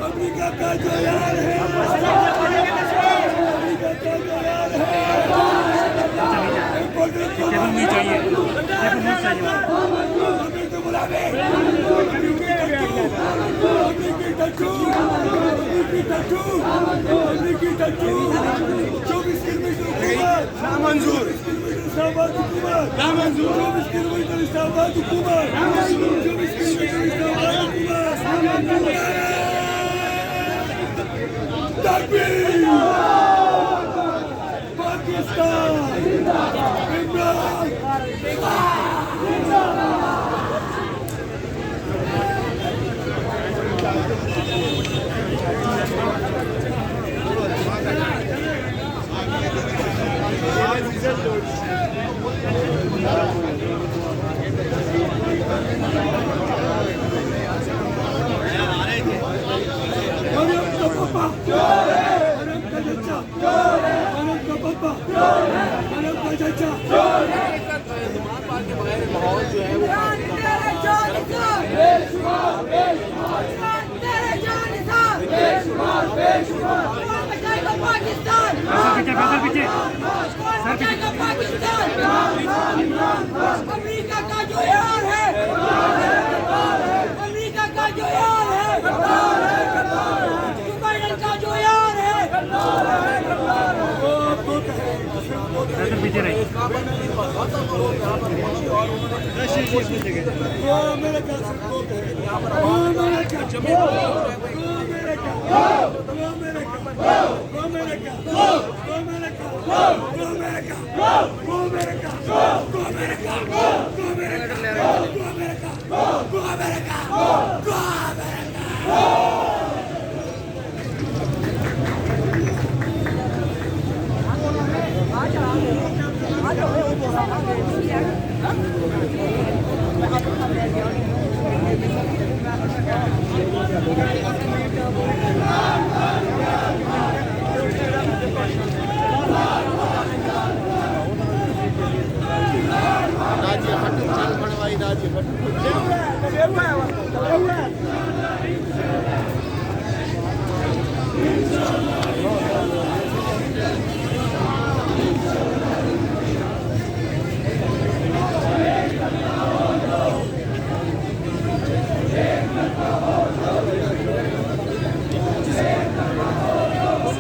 America का जो यार है, नामंजूर इस्लामाबाद हुकूमत, नामंजूर 24 किलोमीटर इस्लामाबाद हुकूमत, 24 किलोमीटर इस्लामाबाद हुकूमत। तकबीर! पाकिस्तान जिंदाबाद! मरियम का पापा, मरियम का चचा, मरियम का पापा, मरियम का चचा। अमेरिका का जो यार है, अमेरिका का जो यार है, बाइडेन का जो यार है, पीछे रही। वो अमेरिका से कोप है, वो अमेरिका, वो अमेरिका, वो अमेरिका, वो अमेरिका, वो अमेरिका, वो अमेरिका, वो अमेरिका, वो अमेरिका, वो अमेरिका।